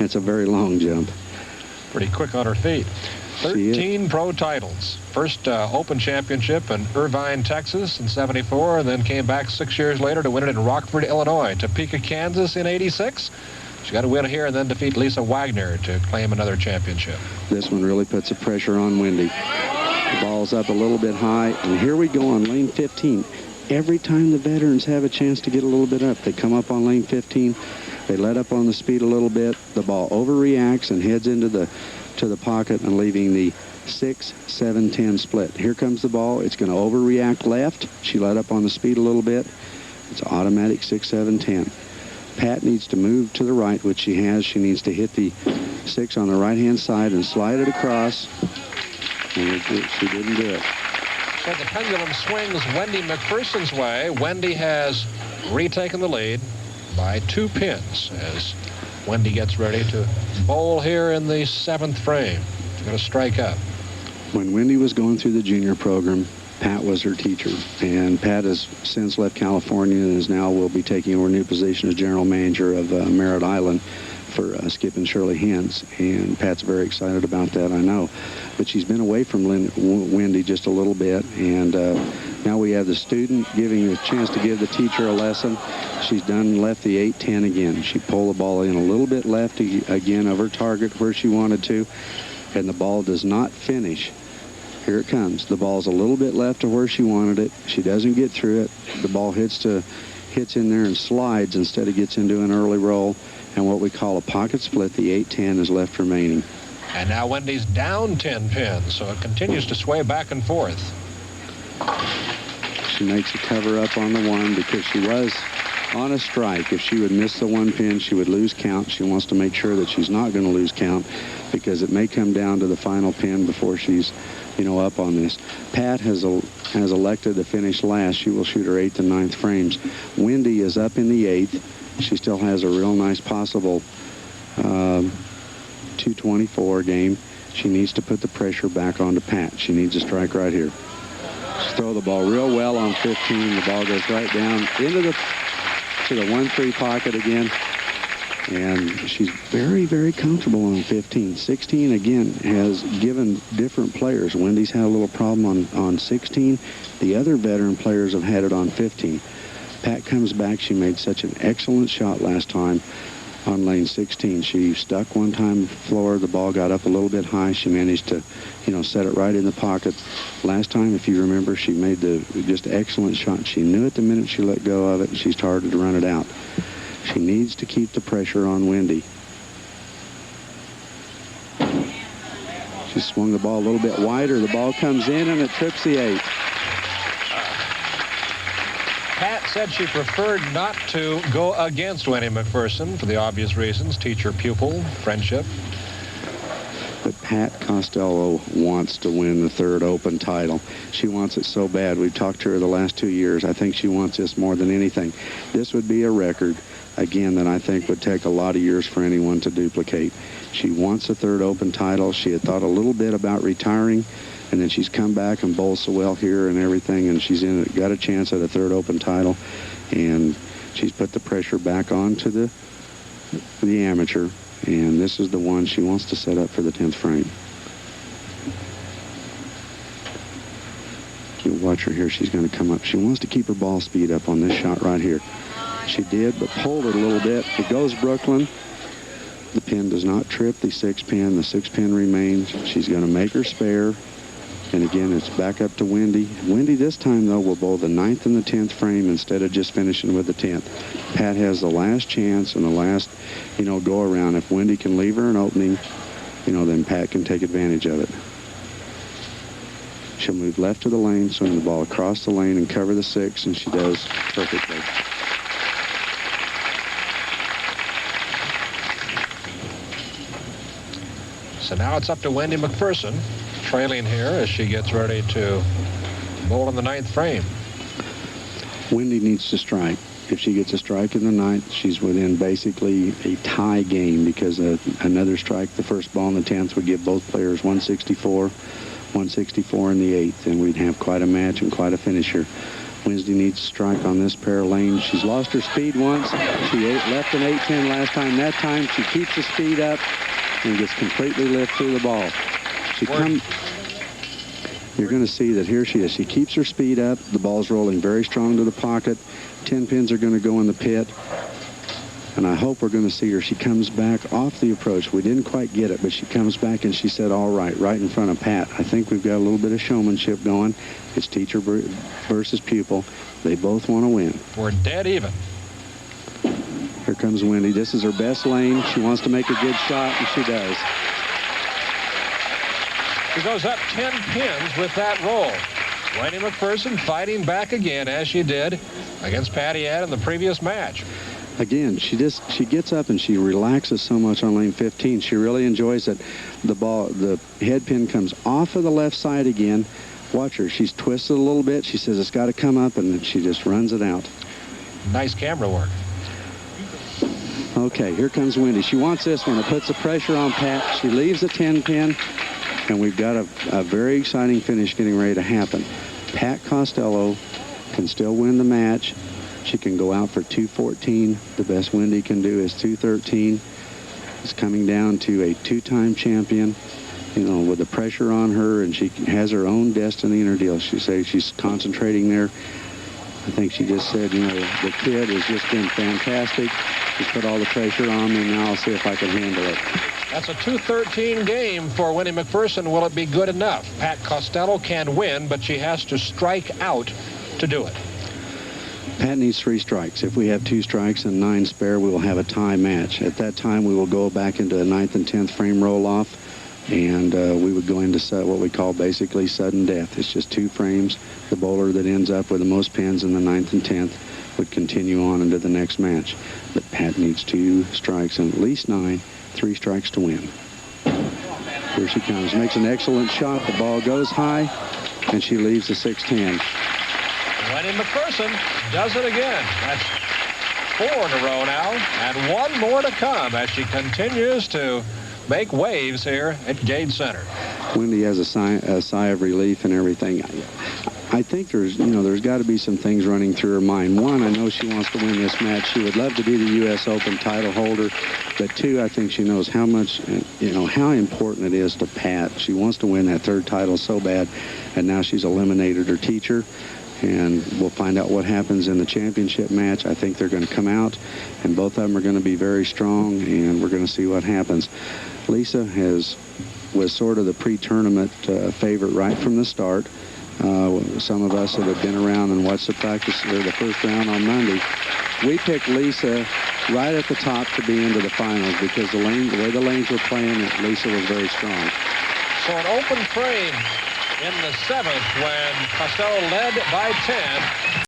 It's a very long jump. Pretty quick on her feet. 13 pro titles. First Open Championship in Irvine, Texas in '74, and then came back 6 years later to win it in Rockford, Illinois. Topeka, Kansas in '86. She's got to win here and then defeat Lisa Wagner to claim another championship. This one really puts the pressure on Wendy. The ball's up a little bit high, and here we go on lane 15. Every time the veterans have a chance to get a little bit up, they come up on lane 15, they let up on the speed a little bit, the ball overreacts and heads into the pocket and leaving the 6, 7, 10 split. Here comes the ball. It's going to overreact left. She let up on the speed a little bit. It's automatic 6, 7, 10. Pat needs to move to the right, which she has. She needs to hit the 6 on the right-hand side and slide it across. And she didn't do it. So the pendulum swings Wendy Macpherson's way. Wendy has retaken the lead by 2 pins as Wendy gets ready to bowl here in the 7th frame. She's going to strike up. When Wendy was going through the junior program, Pat was her teacher, and Pat has since left California and is now will be taking over a new position as general manager of Merritt Island for Skip and Shirley Hens, and Pat's very excited about that, I know. But she's been away from Wendy just a little bit, and now we have the student giving a chance to give the teacher a lesson. She's left the 8-10 again. She pulled the ball in a little bit left again of her target where she wanted to, and the ball does not finish. Here it comes. The ball's a little bit left to where she wanted it. She doesn't get through it. The ball hits in there and slides instead of gets into an early roll, and what we call a pocket split. The 8-10 is left remaining. And now Wendy's down 10 pins, so it continues to sway back and forth. She makes a cover up on the 1 because she was on a strike. If she would miss the 1 pin, she would lose count. She wants to make sure that she's not going to lose count because it may come down to the final pin before she's, up on this. Pat has elected to finish last. She will shoot her 8th and 9th frames. Wendy is up in the 8th. She still has a real nice possible 224 game. She needs to put the pressure back onto Pat. She needs a strike right here. Just throw the ball real well on 15. The ball goes right down into the 1-3 pocket again. And she's very, very comfortable on 15. 16, again, has given different players. Wendy's had a little problem on 16. The other veteran players have had it on 15. Pat comes back. She made such an excellent shot last time on lane 16. She stuck one time floor. The ball got up a little bit high. She managed to, set it right in the pocket. Last time, if you remember, she made the just excellent shot. She knew it the minute she let go of it, and she started to run it out. She needs to keep the pressure on Wendy. She swung the ball a little bit wider. The ball comes in, and it trips the 8. Pat said she preferred not to go against Wendy Macpherson for the obvious reasons, teacher-pupil, friendship. But Pat Costello wants to win the 3rd Open title. She wants it so bad. We've talked to her the last 2 years. I think she wants this more than anything. This would be a record, again, that I think would take a lot of years for anyone to duplicate. She wants a 3rd Open title. She had thought a little bit about retiring, and then she's come back and bowled so well here and everything, and she's got a chance at a 3rd Open title, and she's put the pressure back onto the amateur, and this is the one she wants to set up for the 10th frame. You watch her here. She's going to come up. She wants to keep her ball speed up on this shot right here. She did, but pulled it a little bit. It goes Brooklyn. The pin does not trip the 6 pin. The 6 pin remains. She's going to make her spare. And again, it's back up to Wendy. Wendy this time, though, will bowl the 9th and the 10th frame instead of just finishing with the 10th. Pat has the last chance and the last, go around. If Wendy can leave her an opening, then Pat can take advantage of it. She'll move left to the lane, swing the ball across the lane and cover the 6, and she does perfectly. So now it's up to Wendy Macpherson, trailing here as she gets ready to bowl in the 9th frame. Wendy needs to strike. If she gets a strike in the 9th, she's within basically a tie game because another strike, the first ball in the 10th, would give both players 164 in the 8th, and we'd have quite a match and quite a finisher. Wednesday needs to strike on this pair of lanes. She's lost her speed once. She left an 8-10 last time. That time she keeps the speed up and gets completely lift through the ball. You're going to see that here she is. She keeps her speed up. The ball's rolling very strong to the pocket. 10 pins are going to go in the pit. And I hope we're going to see her. She comes back off the approach. We didn't quite get it, but she comes back and she said, all right in front of Pat. I think we've got a little bit of showmanship going. It's teacher versus pupil. They both want to win. We're dead even. Here comes Wendy. This is her best lane. She wants to make a good shot, and she does. She goes up 10 pins with that roll. Wendy Macpherson fighting back again, as she did against Patty Add in the previous match. Again, she gets up and she relaxes so much on lane 15. She really enjoys it. The head pin comes off of the left side again. Watch her. She's twisted a little bit. She says it's got to come up, and then she just runs it out. Nice camera work. Okay, here comes Wendy. She wants this one. It puts the pressure on Pat. She leaves the 10 pin, and we've got a very exciting finish getting ready to happen. Pat Costello can still win the match. She can go out for 214. The best Wendy can do is 213. It's coming down to a two-time champion, you know, with the pressure on her, and she has her own destiny in her deal. She says she's concentrating there. I think she just said, you know, the kid has just been fantastic. She's put all the pressure on me. Now I'll see if I can handle it. That's a 213 game for Wendy Macpherson. Will it be good enough? Pat Costello can win, but she has to strike out to do it. Pat needs 3 strikes. If we have 2 strikes and 9 spare, we will have a tie match. At that time, we will go back into the 9th and 10th frame roll-off, and we would go into what we call basically sudden death. It's just 2 frames. The bowler that ends up with the most pins in the 9th and 10th would continue on into the next match. But Pat needs 2 strikes and at least 9, 3 strikes to win. Here she comes. Makes an excellent shot. The ball goes high, and she leaves the 6-10. Wendy Macpherson does it again. That's 4 in a row now, and 1 more to come as she continues to make waves here at Gage Center. Wendy has a sigh of relief and everything. I think there's got to be some things running through her mind. 1, I know she wants to win this match. She would love to be the U.S. Open title holder. But 2, I think she knows how much, how important it is to Pat. She wants to win that 3rd title so bad, and now she's eliminated her teacher. And we'll find out what happens in the championship match. I think they're going to come out, and both of them are going to be very strong, and we're going to see what happens. Lisa was sort of the pre-tournament favorite right from the start. Some of us that have been around and watched the practice or the first round on Monday, we picked Lisa right at the top to be into the finals because the way the lanes were playing, Lisa was very strong. So an open frame in the 7th when Costello led by 10.